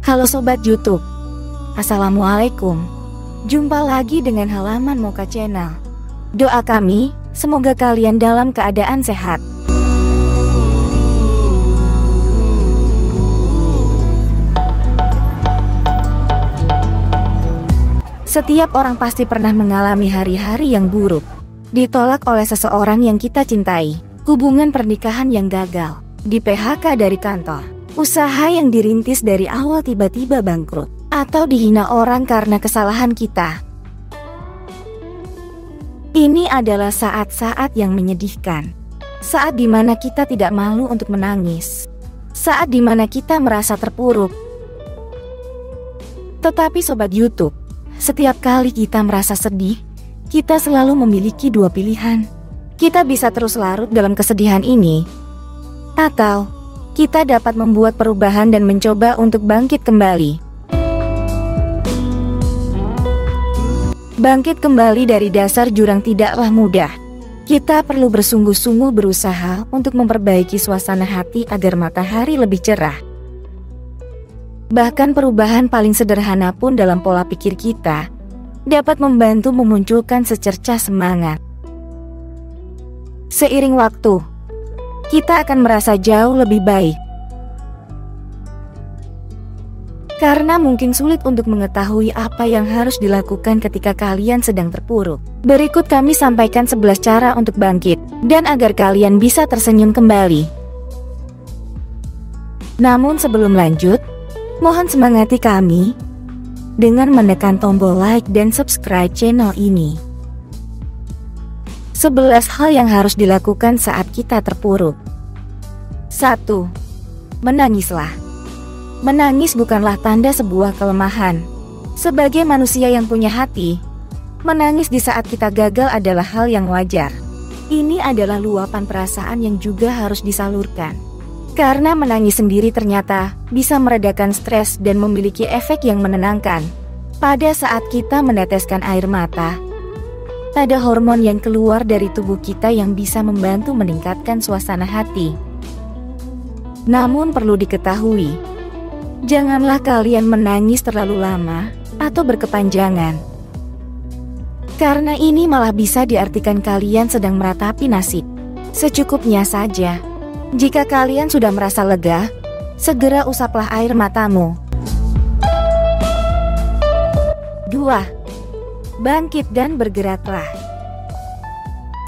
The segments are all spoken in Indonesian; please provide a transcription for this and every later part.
Halo Sobat YouTube, Assalamualaikum. Jumpa lagi dengan halaman Mocha Channel. Doa kami, semoga kalian dalam keadaan sehat. Setiap orang pasti pernah mengalami hari-hari yang buruk. Ditolak oleh seseorang yang kita cintai, hubungan pernikahan yang gagal, di PHK dari kantor, usaha yang dirintis dari awal tiba-tiba bangkrut, atau dihina orang karena kesalahan kita. Ini adalah saat-saat yang menyedihkan. Saat dimana kita tidak malu untuk menangis. Saat dimana kita merasa terpuruk. Tetapi Sobat YouTube, setiap kali kita merasa sedih, kita selalu memiliki dua pilihan. Kita bisa terus larut dalam kesedihan ini, atau kita dapat membuat perubahan dan mencoba untuk bangkit kembali. Bangkit kembali dari dasar jurang tidaklah mudah. Kita perlu bersungguh-sungguh berusaha untuk memperbaiki suasana hati agar matahari lebih cerah. Bahkan perubahan paling sederhana pun dalam pola pikir kita dapat membantu memunculkan secercah semangat. Seiring waktu, kita akan merasa jauh lebih baik. Karena mungkin sulit untuk mengetahui apa yang harus dilakukan ketika kalian sedang terpuruk. Berikut kami sampaikan 11 cara untuk bangkit, dan agar kalian bisa tersenyum kembali. Namun sebelum lanjut, mohon semangati kami dengan menekan tombol like dan subscribe channel ini. 11 hal yang harus dilakukan saat kita terpuruk. 1. Menangislah. Menangis bukanlah tanda sebuah kelemahan. Sebagai manusia yang punya hati, menangis di saat kita gagal adalah hal yang wajar. Ini adalah luapan perasaan yang juga harus disalurkan. Karena menangis sendiri ternyata bisa meredakan stres dan memiliki efek yang menenangkan. Pada saat kita meneteskan air mata, ada hormon yang keluar dari tubuh kita yang bisa membantu meningkatkan suasana hati. Namun perlu diketahui, janganlah kalian menangis terlalu lama atau berkepanjangan. Karena ini malah bisa diartikan kalian sedang meratapi nasib. Secukupnya saja. Jika kalian sudah merasa lega, segera usaplah air matamu. 2. Bangkit dan bergeraklah.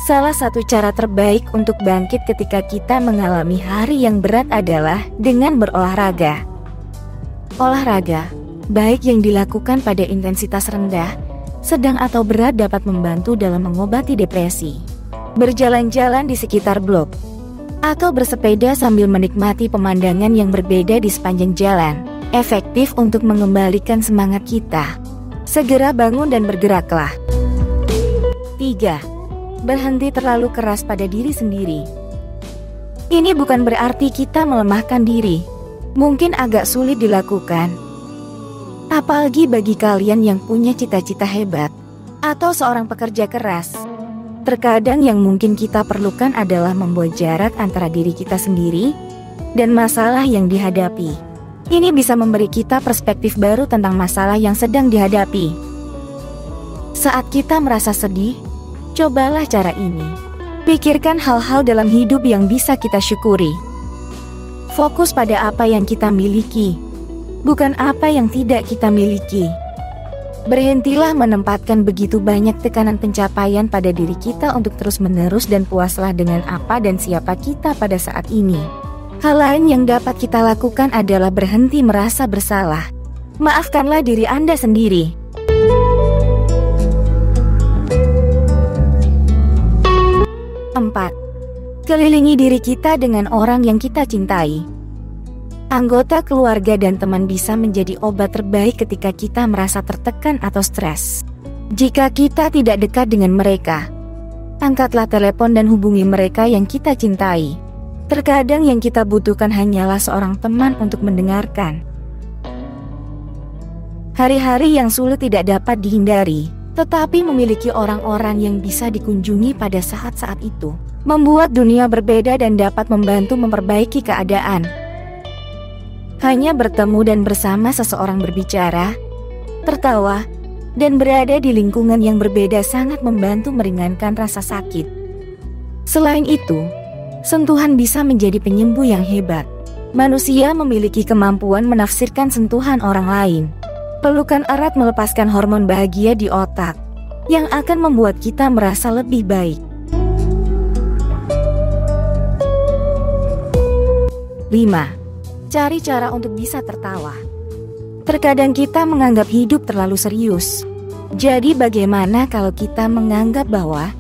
Salah satu cara terbaik untuk bangkit ketika kita mengalami hari yang berat adalah dengan berolahraga. Olahraga, baik yang dilakukan pada intensitas rendah, sedang atau berat dapat membantu dalam mengobati depresi. Berjalan-jalan di sekitar blok, atau bersepeda sambil menikmati pemandangan yang berbeda di sepanjang jalan, efektif untuk mengembalikan semangat kita. Segera bangun dan bergeraklah. 3. Berhenti terlalu keras pada diri sendiri. Ini bukan berarti kita melemahkan diri. Mungkin agak sulit dilakukan. Apalagi bagi kalian yang punya cita-cita hebat, atau seorang pekerja keras. Terkadang yang mungkin kita perlukan adalah membuat jarak antara diri kita sendiri dan masalah yang dihadapi. Ini bisa memberi kita perspektif baru tentang masalah yang sedang dihadapi. Saat kita merasa sedih, cobalah cara ini. Pikirkan hal-hal dalam hidup yang bisa kita syukuri. Fokus pada apa yang kita miliki, bukan apa yang tidak kita miliki. Berhentilah menempatkan begitu banyak tekanan pencapaian pada diri kita untuk terus-menerus dan puaslah dengan apa dan siapa kita pada saat ini. Hal lain yang dapat kita lakukan adalah berhenti merasa bersalah. Maafkanlah diri Anda sendiri. 4. Kelilingi diri kita dengan orang yang kita cintai. Anggota keluarga dan teman bisa menjadi obat terbaik ketika kita merasa tertekan atau stres. Jika kita tidak dekat dengan mereka, angkatlah telepon dan hubungi mereka yang kita cintai. Terkadang yang kita butuhkan hanyalah seorang teman untuk mendengarkan. Hari-hari yang sulit tidak dapat dihindari, tetapi memiliki orang-orang yang bisa dikunjungi pada saat-saat itu membuat dunia berbeda dan dapat membantu memperbaiki keadaan. Hanya bertemu dan bersama seseorang berbicara, tertawa, dan berada di lingkungan yang berbeda sangat membantu meringankan rasa sakit. Selain itu, sentuhan bisa menjadi penyembuh yang hebat. Manusia memiliki kemampuan menafsirkan sentuhan orang lain. Pelukan erat melepaskan hormon bahagia di otak, yang akan membuat kita merasa lebih baik. 5. Cari cara untuk bisa tertawa. Terkadang kita menganggap hidup terlalu serius. Jadi bagaimana kalau kita menganggap bahwa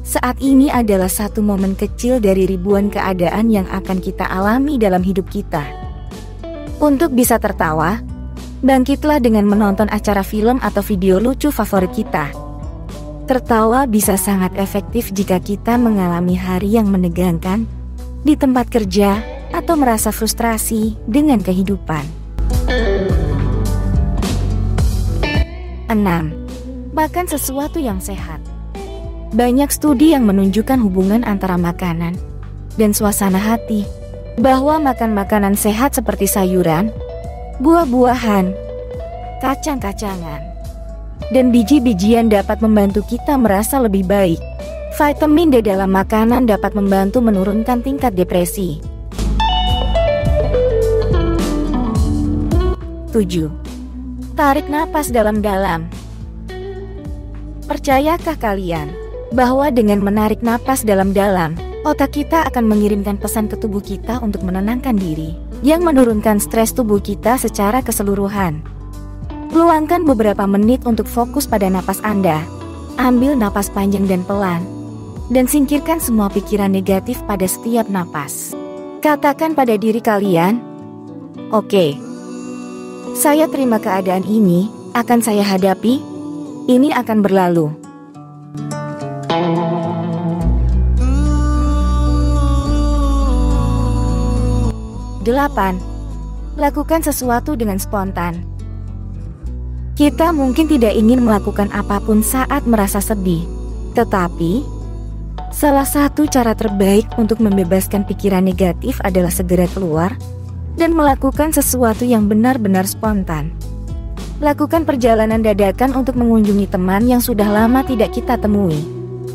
saat ini adalah satu momen kecil dari ribuan keadaan yang akan kita alami dalam hidup kita. Untuk bisa tertawa, bangkitlah dengan menonton acara film atau video lucu favorit kita. Tertawa bisa sangat efektif jika kita mengalami hari yang menegangkan di tempat kerja atau merasa frustrasi dengan kehidupan. 6. Makan sesuatu yang sehat. Banyak studi yang menunjukkan hubungan antara makanan dan suasana hati, bahwa makan makanan sehat seperti sayuran, buah-buahan, kacang-kacangan, dan biji-bijian dapat membantu kita merasa lebih baik. Vitamin D dalam makanan dapat membantu menurunkan tingkat depresi. 7. Tarik napas dalam-dalam. Percayakah kalian bahwa dengan menarik napas dalam-dalam, otak kita akan mengirimkan pesan ke tubuh kita untuk menenangkan diri, yang menurunkan stres tubuh kita secara keseluruhan. Luangkan beberapa menit untuk fokus pada napas Anda. Ambil napas panjang dan pelan, dan singkirkan semua pikiran negatif pada setiap napas. Katakan pada diri kalian, "Oke, saya terima keadaan ini, akan saya hadapi, ini akan berlalu." Delapan. Lakukan sesuatu dengan spontan. Kita mungkin tidak ingin melakukan apapun saat merasa sedih, tetapi salah satu cara terbaik untuk membebaskan pikiran negatif adalah segera keluar dan melakukan sesuatu yang benar-benar spontan. Lakukan perjalanan dadakan untuk mengunjungi teman yang sudah lama tidak kita temui.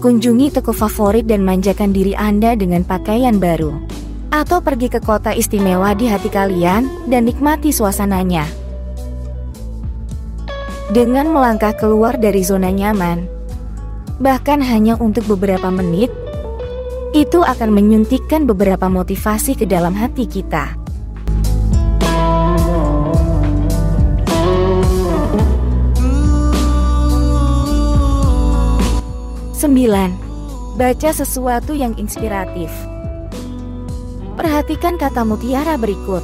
Kunjungi toko favorit dan manjakan diri Anda dengan pakaian baru. Atau pergi ke kota istimewa di hati kalian dan nikmati suasananya. Dengan melangkah keluar dari zona nyaman, bahkan hanya untuk beberapa menit, itu akan menyuntikkan beberapa motivasi ke dalam hati kita. 9. Baca sesuatu yang inspiratif. Perhatikan kata mutiara berikut.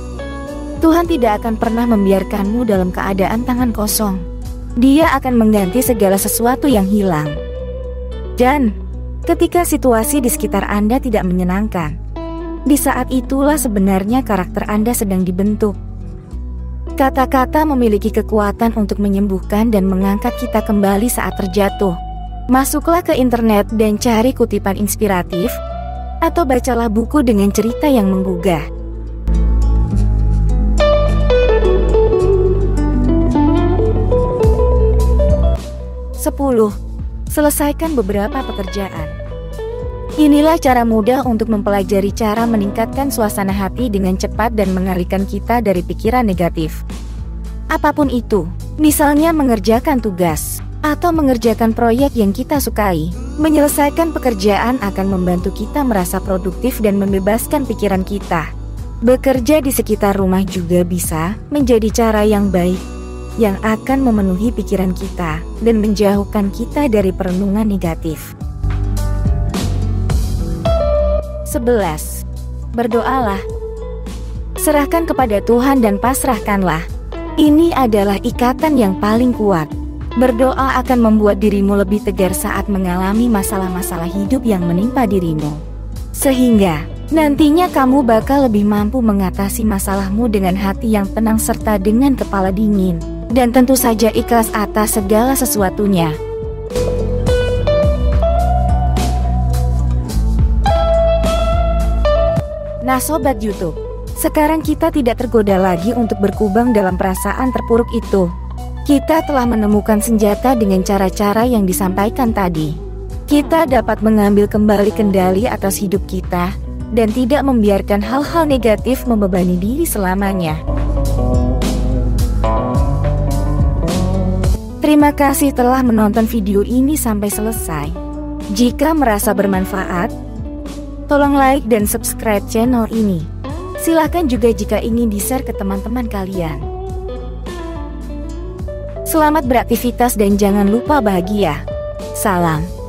Tuhan tidak akan pernah membiarkanmu dalam keadaan tangan kosong. Dia akan mengganti segala sesuatu yang hilang. Dan ketika situasi di sekitar Anda tidak menyenangkan, di saat itulah sebenarnya karakter Anda sedang dibentuk. Kata-kata memiliki kekuatan untuk menyembuhkan dan mengangkat kita kembali saat terjatuh. Masuklah ke internet dan cari kutipan inspiratif, atau bacalah buku dengan cerita yang menggugah. 10. Selesaikan beberapa pekerjaan. Inilah cara mudah untuk mempelajari cara meningkatkan suasana hati dengan cepat dan mengalihkan kita dari pikiran negatif. Apapun itu, misalnya mengerjakan tugas, atau mengerjakan proyek yang kita sukai, menyelesaikan pekerjaan akan membantu kita merasa produktif dan membebaskan pikiran kita. Bekerja di sekitar rumah juga bisa menjadi cara yang baik yang akan memenuhi pikiran kita dan menjauhkan kita dari perenungan negatif. 11. Berdoalah. Serahkan kepada Tuhan dan pasrahkanlah. Ini adalah ikatan yang paling kuat. Berdoa akan membuat dirimu lebih tegar saat mengalami masalah-masalah hidup yang menimpa dirimu. Sehingga nantinya kamu bakal lebih mampu mengatasi masalahmu dengan hati yang tenang serta dengan kepala dingin. Dan tentu saja ikhlas atas segala sesuatunya. Nah Sobat YouTube, Sekarang kita tidak tergoda lagi untuk berkubang dalam perasaan terpuruk itu. Kita telah menemukan senjata dengan cara-cara yang disampaikan tadi. Kita dapat mengambil kembali kendali atas hidup kita dan tidak membiarkan hal-hal negatif membebani diri selamanya. Terima kasih telah menonton video ini sampai selesai. Jika merasa bermanfaat, tolong like dan subscribe channel ini. Silahkan juga jika ingin di-share ke teman-teman kalian. Selamat beraktivitas dan jangan lupa bahagia. Salam.